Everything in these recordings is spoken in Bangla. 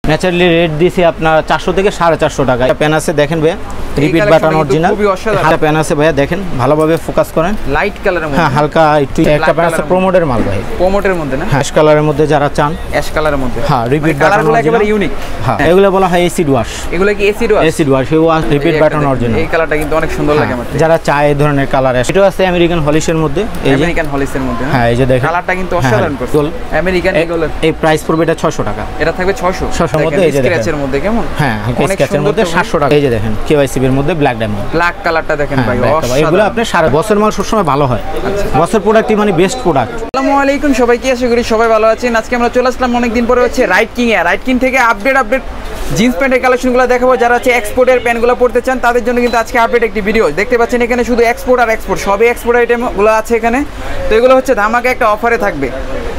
ন্যাচারালি রেট দিছি আপনার 400 থেকে 450 টাকা। প্যান আছে দেখেন ভাই, রিপিট বাটন অরিজিনাল। একটা প্যান আছে ভাইয়া, দেখেন ভালোভাবে ফোকাস করেন। লাইট কালারের মধ্যে, হ্যাঁ হালকা একটু। একটা প্যান আছে প্রমোটের মাল ভাই, প্রমোটের মধ্যে না, অ্যাশ কালারের মধ্যে যারা চান, অ্যাশ কালারের মধ্যে। হ্যাঁ রিপিট বাটন একেবারে ইউনিক। হ্যাঁ এগুলো বলা হয় এসিড ওয়াশ। এগুলো কি এসিড ওয়াশ? এসিড ওয়াশ, এই ওয়াশ রিপিট বাটন অরিজিনাল। এই কালারটা কিন্তু অনেক সুন্দর লাগে আমার, যারা চায় এই ধরনের কালার। এটা আছে আমেরিকান হলিসের মধ্যে, এই যে আমেরিকান হলিসের মধ্যে। হ্যাঁ এই যে দেখেন কালারটা কিন্তু অসাধারণ করছে। আমেরিকান এগুলো এই প্রাইস পড়বে এটা 600 টাকা। এটা থাকবে 600 এর মধ্যে। এই যে স্ক্র্যাচের মধ্যে কেমন, হ্যাঁ স্ক্র্যাচের মধ্যে 700 টাকা। এই যে দেখেন কেওয়াইসি এর মধ্যে ব্ল্যাক ডায়মন্ড, ব্ল্যাক কালারটা দেখেন ভাই, এগুলো আপনি সারা বছর মাল সবসময় ভালো হয়। বছর প্রোডাক্টই মানে বেস্ট প্রোডাক্ট। আসসালামু আলাইকুম সবাইকে, আশা করি সবাই ভালো আছেন। আজকে আমরা চলে আসলাম অনেকদিন পরে হচ্ছে রাইট কিং এ। রাইট কিং থেকে আপডেট জিন্স প্যান্টের কালেকশনগুলো দেখাবো। যারা হচ্ছে এক্সপোর্টের প্যান্টগুলো পড়তে চান তাদের জন্য কিন্তু আজকে আপডেট একটি ভিডিও দেখতে পাচ্ছেন। এখানে শুধু এক্সপোর্ট আর এক্সপোর্ট, সবই এক্সপোর্ট আইটেমগুলো আছে এখানে। তো এগুলো হচ্ছে ধামাকা একটা অফারে থাকবে।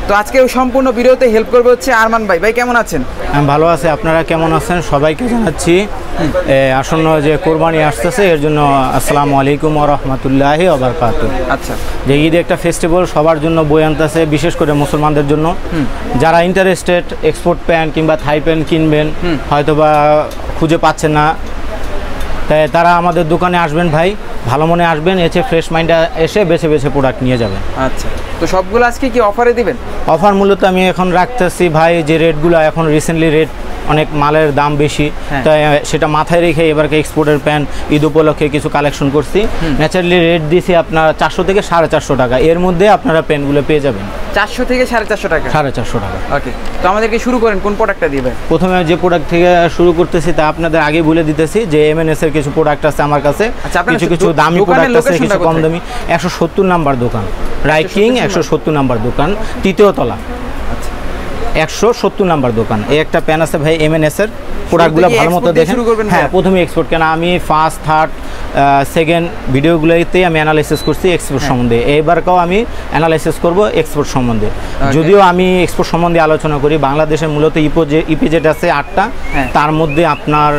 তো আজকে সম্পূর্ণ ভিডিওতে হেল্প করবে হচ্ছে আরমান ভাই। ভাই কেমন আছেন? আমি ভালো আছি, আপনারা কেমন আছেন? সবাইকে জানাচ্ছি আসন্ন যে কোরবানি আসতেছে এর জন্য আসসালামু আলাইকুম ওয়া রাহমাতুল্লাহি ওয়া বারাকাতুহু। আচ্ছা, যে ঈদ একটা ফেস্টিভ্যাল, সবার জন্য বই আনতেছে, বিশেষ করে মুসলমানদের জন্য। যারা ইন্টারেস্টেড এক্সপোর্ট প্যান্ট কিংবা থাই প্যান্ট কিনবেন, হয়তোবা খুঁজে পাচ্ছেন না, তাই তারা আমাদের দোকানে আসবেন ভাই, ভালো মনে আসবেন, এসে ফ্রেশ মাইন্ডে এসে বেছে বেছে প্রোডাক্ট নিয়ে যাবেন। আচ্ছা, তো সবগুলো আজকে কি অফারে দিবেন? অফার মূলত আমি এখন রাখতেছি ভাই, যে রেটগুলো এখন রিসেন্টলি রেট অনেক মালের দাম বেশি, তাই সেটা মাথায় রেখে এবারকে এক্সপোর্টের প্যান্ট ঈদ উপলক্ষে কিছু কালেকশন করছি। ন্যাচারালি রেট দিছি আপনার 400 থেকে 450 টাকা। এর মধ্যে আপনারা প্যান্টগুলো পেয়ে যাবেন 400 থেকে 450 টাকা। 450 টাকা। ওকে, তো আমাদেরকে শুরু করেন কোন প্রোডাক্টটা দিবেন? প্রথমে যে প্রোডাক্ট থেকে শুরু করতেছি তা আপনাদের আগে বলে দিতেছি যে এমএনএস এর কিছু প্রোডাক্ট আছে আমার কাছে। কিছু কিছু দামি প্রোডাক্ট আছে, কিছু কম দামি। 170 নাম্বার দোকান, রাইট কিং 170 নাম্বার দোকান, তৃতীয় তলা। 170 নাম্বার দোকান। এই একটা প্যান আছে ভাই এমএনএস এর, প্রোডাক্টগুলো ভালো মতো দেখেন। হ্যাঁ প্রথমে এক্সপোর্ট, কেন আমি ফার্স্ট থার্ড সেকেন্ড ভিডিওগুলোতেই আমি অ্যানালাইসিস করছি এক্সপোর্ট সম্বন্ধে। এইবারকেও আমি অ্যানালাইসিস করব এক্সপোর্ট সম্বন্ধে। যদিও আমি এক্সপোর্ট সম্বন্ধে আলোচনা করি, বাংলাদেশের মূলত ইপিজেড আছে 8টা, তার মধ্যে আপনার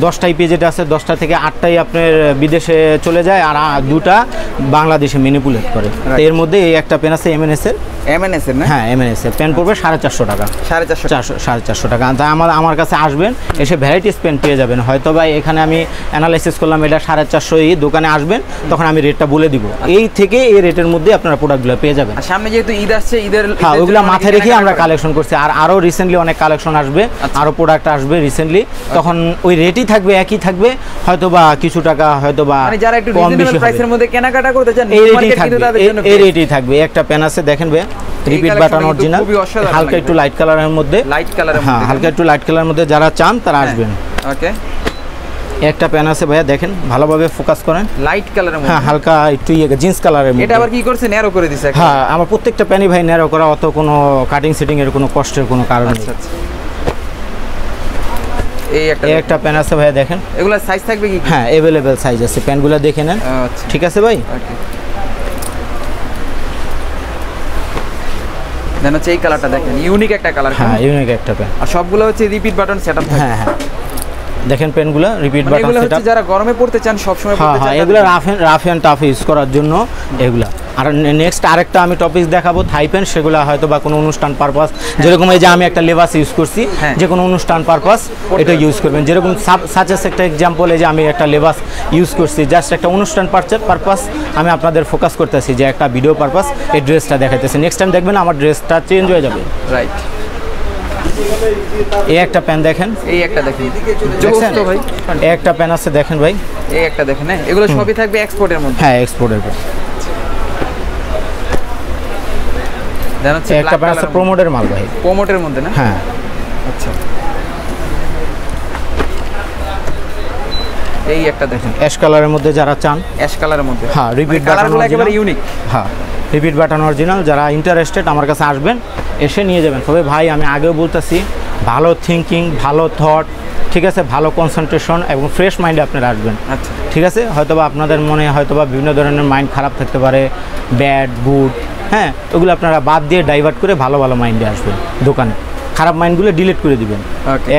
10টা ইপিজেড আছে, 10টা থেকে 8টাই আপনার বিদেশে চলে যায়, আর 2টা বাংলাদেশে ম্যানিপুলেট করে। তো এর মধ্যে এই একটা পেন আছে এমএনএস এর। এমএনএস এর না? হ্যাঁ এমএনএস এর পেন পড়বে 450 টাকা। 450 টাকা। তাই আমার কাছে আসবেন, এসে ভ্যারাইটিস পেন পেয়ে যাবেন। হয়তো বা এখানে আমি অ্যানালাইসিস করলাম এটা 450, দোকানে আসবেন তখন আমি রেটটা বলে দিব। এই থেকে এই রেটের মধ্যে আপনারা প্রোডাক্টগুলো পেয়ে যাবেন। সামনে যেহেতু ঈদ আসছে, ঈদের ওইগুলো মাথায় রেখে আমরা কালেকশন করছি। আর আরও রিসেন্টলি অনেক কালেকশন আসবে, আরও প্রোডাক্ট আসবে রিসেন্টলি, তখন ওই রেটই থাকবে, একই থাকবে, হয়তো বা কিছু টাকা হয়তো বা যারা একটু রিজনেবল প্রাইসের মধ্যে কেনাকাটা করতে চান এই রেটই থাকবে। এই রেটই থাকবে। একটা পেন আছে দেখেন ভাই, রিপিট বাটন অরিজিনাল, হালকা একটু লাইট কালারের মধ্যে। লাইট কালারের মধ্যে, হ্যাঁ হালকা একটু লাইট কালারের মধ্যে যারা চান তারা আসবেন। ওকে, একটা প্যান আছে ভাইয়া, দেখেন ভালোভাবে ফোকাস করেন। লাইট কালারের মধ্যে, হ্যাঁ হালকা একটু জিন্স কালারের মধ্যে। এটা আবার কি করছে, ন্যারো করে দিছে? হ্যাঁ আমার প্রত্যেকটা প্যানই ভাই ন্যারো করা, অত কোনো কাটিং সেটিং এর কোনো কষ্টের কোনো কারণ নেই। আচ্ছা, এই একটা প্যান আছে ভাইয়া, দেখেন এগুলা সাইজ থাকবে কি? হ্যাঁ अवेलेबल সাইজ আছে, প্যানগুলো দেখে নেন। আচ্ছা ঠিক আছে ভাই। দেন হচ্ছে এই কালারটা দেখেন, ইউনিক একটা কালার। হ্যাঁ ইউনিক একটা প্যান, আর সবগুলো হচ্ছে রিপিট বাটন সেটআপ থাকে। হ্যাঁ দেখেন পেনগুলো রিপিট বাটন সেটআপ। যারা গরমে পড়তে চান, সব সময় পড়তে চান, এগুলো রাফ এন্ড টাফ ইউজ করার জন্য এগুলা। আর নেক্সট আরেকটা আমি টপিক দেখাবো থাই প্যান্ট, সেগুলো হয়তো বা কোনো অনুষ্ঠান পারপাস, যেরকম এই যে আমি একটা লেবাস ইউজ করছি, যে কোনো অনুষ্ঠান পারপাস এটা ইউজ করবেন। যেরকম সাজেস একটা এক্সাম্পল, এই যে আমি একটা লেবাস ইউজ করছি জাস্ট একটা অনুষ্ঠান পারপাস, আমি আপনাদের ফোকাস করতেছি যে একটা ভিডিও পারপাস এই ড্রেসটা দেখাইতেছি। নেক্সট টাইম দেখবেন আমার ড্রেসটা চেঞ্জ হয়ে যাবে। রাইট। এই একটা প্যান দেখেন, এই একটা দেখেন ভাই, এই একটা প্যান আছে দেখেন ভাই, এই একটা দেখেন। এগুলো সবই থাকবে এক্সপোর্টের মধ্যে। হ্যাঁ এক্সপোর্টের প্যান। একটা প্যান আছে প্রমোটের মাল ভাই, প্রমোটের মধ্যে না? হ্যাঁ। আচ্ছা, এই একটা দেখেন অ্যাশ কালারের মধ্যে যারা চান, অ্যাশ কালারের মধ্যে। হ্যাঁ রিপিট বাটন একেবারে ইউনিক। হ্যাঁ রিপিট বাটন অরিজিনাল। যারা ইন্টারেস্টেড আমার কাছে আসবেন, এসে নিয়ে যাবেন। তবে ভাই আমি আগেও বলতেছি, ভালো থিঙ্কিং, ভালো থট, ঠিক আছে, ভালো কনসেন্ট্রেশন এবং ফ্রেশ মাইন্ডে আপনারা আসবেন। আচ্ছা ঠিক আছে। হয়তোবা আপনাদের মনে হয়তোবা বিভিন্ন ধরনের মাইন্ড খারাপ থাকতে পারে, ব্যাড গুড, হ্যাঁ ওগুলো আপনারা বাদ দিয়ে ডাইভার্ট করে ভালো ভালো মাইন্ডে আসবেন দোকানে, খারাপ মাইন্ডগুলো ডিলিট করে দিবেন।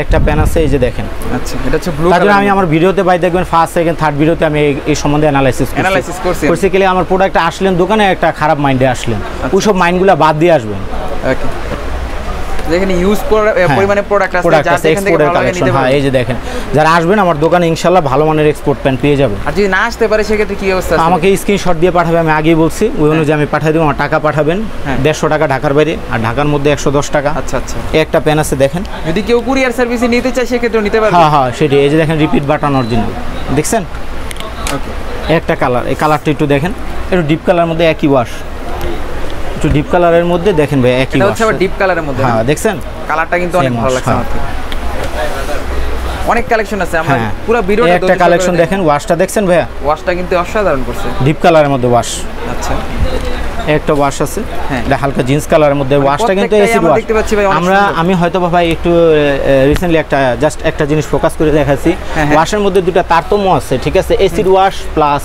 একটা প্যান আছে এই যে দেখেন। আচ্ছা, এটা হচ্ছে ব্লু কালার। আমি আমার ভিডিওতে ভাই দেখবেন ফার্স্ট সেকেন্ড থার্ড ভিডিওতে আমি এই সম্বন্ধে অ্যানালাইসিস করছি। গেলে আমার প্রোডাক্টটা আসলেন দোকানে, একটা খারাপ মাইন্ডে আসলেন, ওইসব মাইন্ডগুলো বাদ দিয়ে আসবেন। ওকে, যেখানে ইউজ পরিমাণে প্রোডাক্ট আছে যারা এখান থেকে ভালো লাগে নিতে পারবেন। হ্যাঁ এই যে দেখেন, যারা আসবেন আমার দোকানে ইনশাআল্লাহ ভালো মানের এক্সপোর্ট প্যান্ট পেয়ে যাবেন। আর যদি না আসতে পারে সেক্ষেত্রে কি অবস্থা আছে? আমাকে স্ক্রিনশট দিয়ে পাঠাবে, আমি আগেই বলছি ওই অনুযায়ী আমি পাঠিয়ে দেবো। আমার টাকা পাঠাবেন 150 টাকা ঢাকার বাইরে, আর ঢাকার মধ্যে 110 টাকা। আচ্ছা আচ্ছা, একটা প্যান আছে দেখেন, যদি কেউ কুরিয়ার সার্ভিসে নিতে চায় সেক্ষেত্রে নিতে পারবে। হ্যাঁ হ্যাঁ সেটাই, এই যে দেখেন রিপিট বাটন অরিজিনাল, দেখছেন? ওকে, একটা কালার, এই কালারটা একটু দেখেন, একটু ডিপ কালারের মধ্যে একই ওয়াশ, একটু ডিপ কালারের মধ্যে দেখেন ভাই একই এটা ওয়াশ। হচ্ছে আবার ডিপ কালারের মধ্যে। হ্যাঁ দেখছেন, কালারটা কিন্তু অনেক ভালো লাগছে আমার থেকে। অনেক কালেকশন আছে, আমরা হ্যাঁ, পুরো ভিডিওটা একটা কালেকশন দেখেন, ওয়াশটা দেখছেন ভাইয়া? ওয়াশটা কিন্তু অসাধারণ করছে, ডিপ কালারের মধ্যে ওয়াশ। আচ্ছা, একটা ওয়াশ আছে, হ্যাঁ, এটা হালকা জিন্স কালারের মধ্যে। ওয়াশটা কিন্তু এসিড ওয়াশ আমরা, আমি হয়তো ভাই একটু রিসেন্টলি জাস্ট একটা জিনিস ফোকাস করে দেখাচ্ছি। ওয়াশের মধ্যে দুটো তারতম্য আছে, ঠিক আছে? Acid wash plus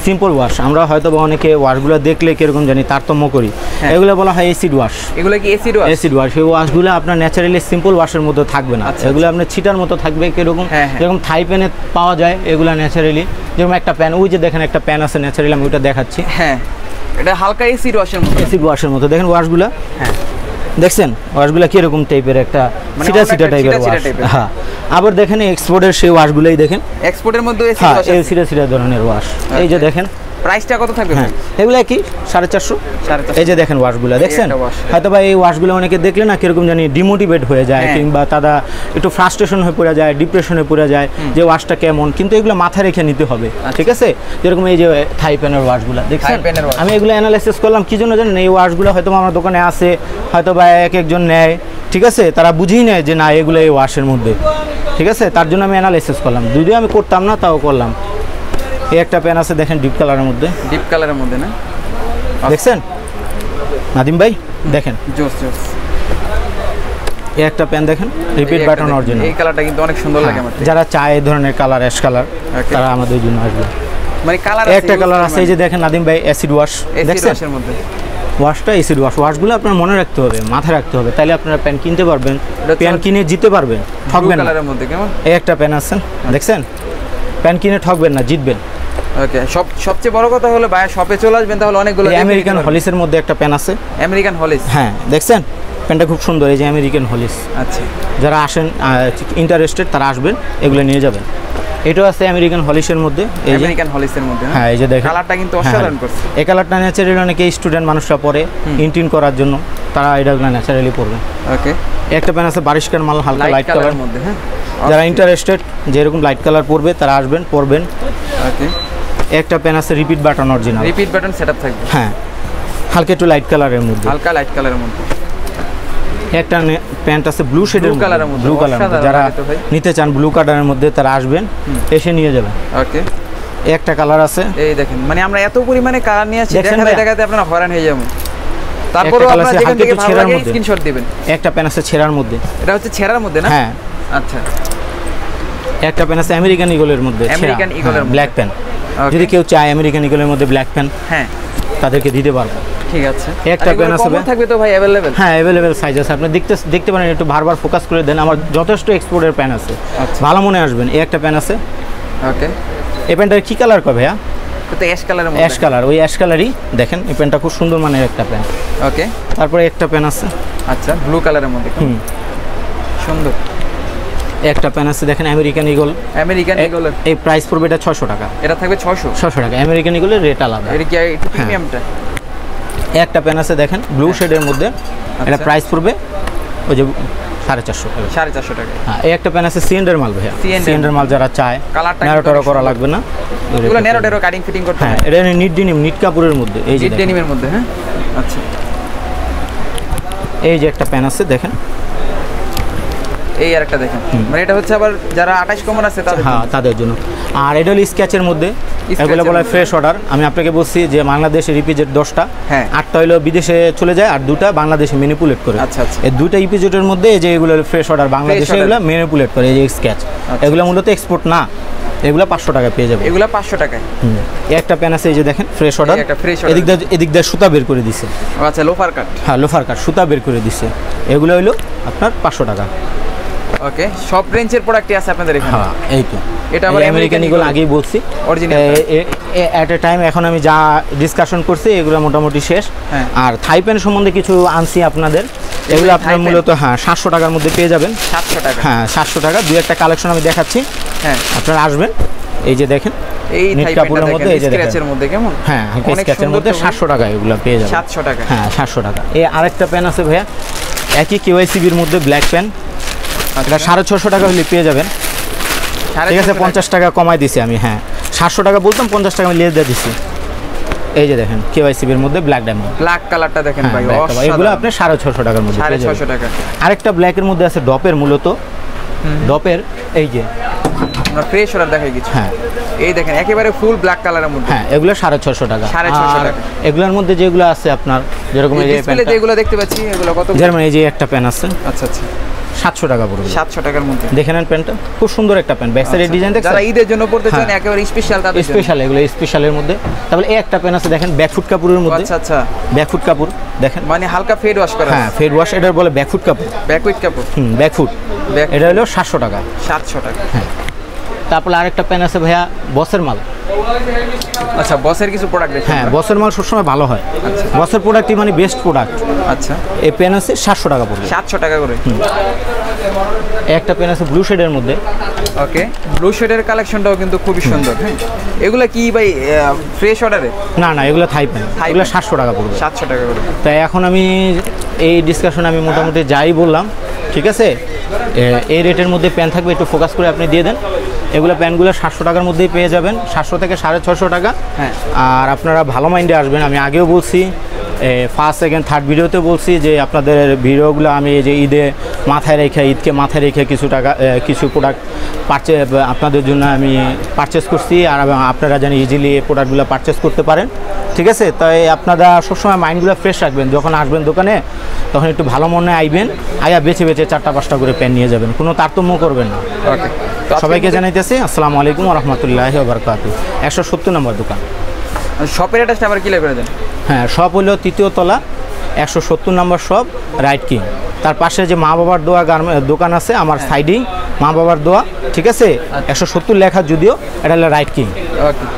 simple wash. আমরা হয়তো অনেকে ওয়াশগুলো দেখলে কিরকম জানি তারতম্য করি, এগুলো বলা হয় এসিড ওয়াশ। এগুলো কি এসিড ওয়াশ? এসিড ওয়াশ, এই ওয়াশগুলো আপনার ন্যাচারালি সিম্পল ওয়াশের মধ্যে থাকবে না, এগুলো আপনার ছিটার মতো থাকবে কিরকম, যেরকম থাই প্যানে পাওয়া যায় এগুলো ন্যাচারালি। যেরকম একটা প্যান, ওই যে দেখেন একটা প্যান আছে ন্যাচারালি, আমি ওইটা দেখাচ্ছি। হ্যাঁ, এটা হালকা এসিড ওয়াশের মতো, এসিড ওয়াশের মতো দেখেন ওয়াশগুলো। হ্যাঁ দেখছেন ওয়াশগুলো কিরকম টাইপের, একটা সিটা সিটা টাইপের ওয়াশ। হ্যাঁ, আবার দেখেন এক্সপোর্টের সেই ওয়াশগুলোই দেখেন, এক্সপোর্টের মধ্যে এসিড হ্যাঁ ওয়াশ, এই সিটা সিটা ধরনের ওয়াশ। এই যে দেখেন প্রাইসটা কত থাকবে? হ্যাঁ এগুলো কি 450। এই যে দেখেন ওয়াশগুলো দেখছেন, হয়তো বা এই ওয়াশগুলো অনেকে দেখলে না কিরকম জানি ডিমোটিভেট হয়ে যায়, কিংবা তারা একটু ফ্রাস্ট্রেশন হয়ে পড়ে যায়, ডিপ্রেশনে পড়ে যায় যে ওয়াশটা কেমন, কিন্তু এগুলো মাথায় রেখে নিতে হবে, ঠিক আছে? যেরকম এই যে থাই প্যানের ওয়াশগুলো দেখছেন, আমি এগুলো অ্যানালাইসিস করলাম কি জন্য জানেন? এই ওয়াশগুলো হয়তো আমার দোকানে আছে, হয়তো বা এক একজন নেয়, ঠিক আছে? তারা বুঝেই নেয় যে না এগুলো এই ওয়াশের মধ্যে, ঠিক আছে? তার জন্য আমি অ্যানালাইসিস করলাম, যদিও আমি করতাম না তাও করলাম। এই একটা প্যান আছে দেখেন ডিপ কালারের মধ্যে, ডিপ কালারের মধ্যে না, দেখছেন নাদিম ভাই? দেখেন জোস জোস, এই একটা প্যান দেখেন রিপিট বাটন অরিজিনাল। এই কালারটা কিন্তু অনেক সুন্দর লাগে আমার। যারা চায় এই ধরনের কালার, অ্যাশ কালার, তারা আমাদের জন্য আসবে। মানে কালার একটা কালার আছে, এই যে দেখেন নাদিম ভাই অ্যাসিড ওয়াশ, দেখছেন? এর মধ্যে ওয়াশটা এসিড ওয়াশ। ওয়াশগুলো আপনার মনে রাখতে হবে, মাথায় রাখতে হবে, তাইলে আপনারা প্যান কিনতে পারবেন, প্যান কিনে জিততে পারবেন, ঠকবেন না। কালারের মধ্যে কেমন? এই একটা প্যান আছে দেখছেন, প্যান কিনে ঠকবেন না, জিতবেন। ওকে, সবচেয়ে বড় কথা হলো ভাই শপে চলে আসবেন, তাহলে অনেকগুলো। আমেরিকান হলিসের মধ্যে একটা প্যান আছে, আমেরিকান হলিস, হ্যাঁ দেখছেন প্যানটা খুব সুন্দর, এই যে আমেরিকান হলিস। আচ্ছা, যারা আসেন ইন্টারেস্টেড তারা আসবেন, এগুলো নিয়ে যাবেন। এটাও আছে আমেরিকান হলিসের মধ্যে, এই যে আমেরিকান হলিসের মধ্যে। হ্যাঁ এই যে দেখেন কালারটা কিন্তু অসাধারণ করছে। এই কালারটা ন্যাচারালি অনেকে স্টুডেন্ট মানুষরা পরে ইন্টিন করার জন্য, তারা এটাগুলো ন্যাচারালি পরবে। ওকে, একটা প্যান আছে বারিশকার মাল, হালকা লাইট কালার মধ্যে। হ্যাঁ, যারা ইন্টারেস্টেড যে এরকম লাইট কালার পরবে তারা আসবেন, পরবেন। ওকে, একটা প্যান আছে repeat button original, repeat button setup থাকবে। হ্যাঁ হালকা একটু লাইট কালারের মধ্যে, হালকা লাইট কালারের মধ্যে। একটা প্যান্ট আছে ব্লু শেডের কালারের মধ্যে, ব্লু কালার, যারা নিতে চান ব্লু কালারের মধ্যে তারা আসবেন, এসে নিয়ে যাবেন। ওকে, একটা কালার আছে, এই দেখেন, মানে আমরা এত পরিমাণে কালার নিয়ে আসি, দেখাতে আপনারা হয়রান হয়ে যাবেন। তারপরে আপনারা যেখান থেকে ভালো লাগে স্ক্রিনশট দিবেন। একটা প্যান আছে ছেঁড়ার মধ্যে, এটা হচ্ছে ছেঁড়ার মধ্যে না? হ্যাঁ আচ্ছা। একটা প্যান আছে আমেরিকান ইগলের মধ্যে, আমেরিকান ইগলের ব্ল্যাক প্যান। যদি কেউ চায় আমেরিকান ইগলের মধ্যে ব্ল্যাক প্যান, হ্যাঁ তাদেরকে দিতে পারবো। ঠিক আছে, একটা প্যান আছে থাকবে তো ভাই अवेलेबल? হ্যাঁ अवेलेबल সাইজ আছে, আপনি দেখতে পারেন, একটু বারবার ফোকাস করে দেন, আমার যথেষ্ট এক্সপোর্টের প্যান আছে, ভালো মনে আসবেন। এই একটা প্যান আছে। ওকে, এই প্যানটার কি কালার কয় ভাইয়া? তো অ্যাশ কালারের মধ্যে, অ্যাশ কালার, ওই অ্যাশ কালারই দেখেন, এই প্যানটা খুব সুন্দর মানের একটা প্যান। ওকে, তারপরে একটা প্যান আছে, আচ্ছা, ব্লু কালারের মধ্যে, সুন্দর। একটা প্যান আছে দেখেন আমেরিকান ইগল, আমেরিকান ইগলের এই প্রাইস পড়বে এটা 600 টাকা। এটা থাকবে 600 টাকা। আমেরিকান ইগলের রেট আলাদা, এটা কি একটু প্রিমিয়ামটা? একটা প্যান আছে দেখেন ব্লু শেডের মধ্যে, এটা প্রাইস পড়বে ওই যে 450 টাকা। 450 টাকা। হ্যাঁ, এই একটা প্যান আছে সিএন্ডের মাল ভাইয়া, সিএন্ডের মাল যারা চায়, কালারটা ন্যারোটারো করা লাগবে না, এগুলো ন্যারোটারো কাটিং ফিটিং করতে হয়। এটা নিট ডেনিম, নিট কাপড়ের মধ্যে, এই যে ডেনিমের মধ্যে। হ্যাঁ, আচ্ছা, এই যে একটা প্যান আছে দেখেন, এই আরেকটা দেখেন, মানে এটা হচ্ছে আবার যারা 28 কমন আছে তাদের, হ্যাঁ তাদের জন্য। আর এটা হলো স্কেচের মধ্যে, এগুলো বলা হয় ফ্রেশ অর্ডার। আমি আপনাকে বলছি যে বাংলাদেশে রিপিজেট 10টা, 8টা হলো বিদেশে চলে যায়, আর 2টা বাংলাদেশে ম্যানিপুলেট করে। আচ্ছা আচ্ছা, এই 2টা ইপিজেটের মধ্যে এই যে এগুলো ফ্রেশ অর্ডার, বাংলাদেশে এগুলো ম্যানিপুলেট করে, এই যে স্কেচ, এগুলো মূলত এক্সপোর্ট না, এগুলো 500 টাকা পেয়ে যাবে, এগুলো 500 টাকায়। একটা প্যান আছে এই যে দেখেন ফ্রেশ অর্ডার, এদিক দিয়ে সুতা বের করে দিছে। আচ্ছা, লোফার কাট, হ্যাঁ লোফার কাট, সুতা বের করে দিছে, এগুলো হলো আপনার 500 টাকা। ওকে, সব রেঞ্জের প্রোডাক্টই আছে আপনাদের এখানে। হ্যাঁ এই তো, এটা আবার আমেরিকান ইগল আগেই বলছি অরিজিনাল। এট এ টাইম এখন আমি যা ডিসকাশন করছি এগুলো মোটামুটি শেষ। আর থাই প্যান সম্বন্ধে কিছু আনছি আপনাদের, এগুলো আপনার মূলত 700 টাকার মধ্যে পেয়ে যাবেন। 700 টাকা? হ্যাঁ 700 টাকা। দুই একটা কালেকশন আমি দেখাচ্ছি, আপনারা আসবেন। এই যে দেখেন এই থাই প্যান্টের মধ্যে, এই যে স্ক্র্যাচের মধ্যে কেমন, হ্যাঁ স্ক্র্যাচের মধ্যে 700 টাকা এগুলো পেয়ে যাবেন। 700 টাকা? হ্যাঁ 700 টাকা। এই আরেকটা প্যান আছে ভাইয়া, একই কেওয়াইসিবির মধ্যে ব্ল্যাক প্যান, এটা 650 টাকা হলে পেয়ে যাবেন। ঠিক আছে, 50 টাকা কমাই দিছি আমি। হ্যাঁ 700 টাকা বলতাম, 50 টাকা আমি লেস দিয়ে দিছি। এই যে দেখেন কেওয়াইসিবির মধ্যে ব্ল্যাক ডায়মন্ড, ব্ল্যাক কালারটা দেখেন ভাই, এগুলো আপনি 650 টাকার মধ্যে পেয়ে যাবেন। 650 টাকা। আরেকটা ব্ল্যাকের মধ্যে আছে ডপের, মূলত ডপের এই যে আমরা ফ্রেশ অর্ডার দেখাই কিছু। হ্যাঁ এই দেখেন একেবারে ফুল ব্ল্যাক কালারের মধ্যে। হ্যাঁ এগুলো 650 টাকা। 650 টাকা। এগুলোর মধ্যে যেগুলো আছে আপনার, যেরকম এই যে ডিসপ্লে যেগুলো দেখতে পাচ্ছি এগুলো কত? যেমন এই যে একটা প্যান আছে, আচ্ছা আচ্ছা, 700 টাকা পড়বে। 700 টাকার মধ্যে দেখে দেখে নেন প্যান্টটা, খুব সুন্দর একটা প্যান্ট, ব্যাক সাইডের ডিজাইন দেখছেন? যারা ঈদের জন্য পড়তে চান একেবারে স্পেশাল, তাদের জন্য স্পেশাল, এগুলো স্পেশালের মধ্যে। তারপরে এই একটা প্যান আছে দেখেন, ব্যাকফুট কাপড়ের মধ্যে। আচ্ছা আচ্ছা, ব্যাকফুট কাপড় দেখেন, মানে হালকা ফেড ওয়াশ করা। হ্যাঁ ফেড ওয়াশ, এটার বলে ব্যাকফুট কাপড়। ব্যাকউইট কাপড়, ব্যাকফুট, এটা হলো 700 টাকা। 700 টাকা। হ্যাঁ তারপরে আরেকটা প্যান আছে ভাইয়া, বসের মাল। আচ্ছা, বসের কিছু প্রোডাক্ট দেখেন। হ্যাঁ বসের মাল সবসময় ভালো হয়, বসের প্রোডাক্টই মানে বেস্ট প্রোডাক্ট। আচ্ছা, এই প্যান আছে 700 টাকা পড়বে। 700 টাকা করে। একটা প্যান আছে ব্লু শেডের মধ্যে। ওকে, ব্লু শেডের কালেকশনটাও কিন্তু খুবই সুন্দর। হ্যাঁ, এগুলা কি ভাই ফ্রেশ অর্ডারে? না না, এগুলো থাই প্যান, এগুলো 700 টাকা পড়বে। 700 টাকা করে। তাই এখন আমি এই ডিসকাশন আমি মোটামুটি যাই বললাম, ঠিক আছে, এই রেটের মধ্যে প্যান থাকবে, একটু ফোকাস করে আপনি দিয়ে দেন। এগুলো প্যানগুলো 700 টাকার মধ্যেই পেয়ে যাবেন, 700 থেকে 650 টাকা। হ্যাঁ, আর আপনারা ভালো মাইন্ডে আসবেন। আমি আগেও বলছি, ফার্স্ট সেকেন্ড থার্ড ভিডিওতে বলছি যে আপনাদের ভিডিওগুলো আমি এই যে ঈদে ঈদকে মাথায় রেখে কিছু টাকা কিছু প্রোডাক্ট আপনাদের জন্য আমি পারচেস করছি, আর আপনারা যেন ইজিলি এই প্রোডাক্টগুলো পারচেস করতে পারেন। ঠিক আছে, তাই আপনারা সবসময় মাইন্ডগুলো ফ্রেশ রাখবেন। যখন আসবেন দোকানে তখন একটু ভালো মনে আইবেন, আয়া বেছে বেছে 4টা-5টা করে পেন নিয়ে যাবেন, কোনো তারতম্য করবেন না। ওকে, সবাইকে জানাইতেছি আসসালামু আলাইকুম ওয়া রাহমাতুল্লাহি ওয়া বারাকাতুহু। 170 নম্বর দোকান। শপের অ্যাড্রেসটা আবার ক্লিয়ার করে দেন। হ্যাঁ, শপ হলো 3য় তলা, 170 নম্বর শপ, রাইট কিং। তার পাশে যে মা বাবার দোয়া দোকান আছে আমার সাইডেই, মা বাবার দোয়া। ঠিক আছে, 170 লেখা, যদিও এটা হলো রাইট কিং। ওকে।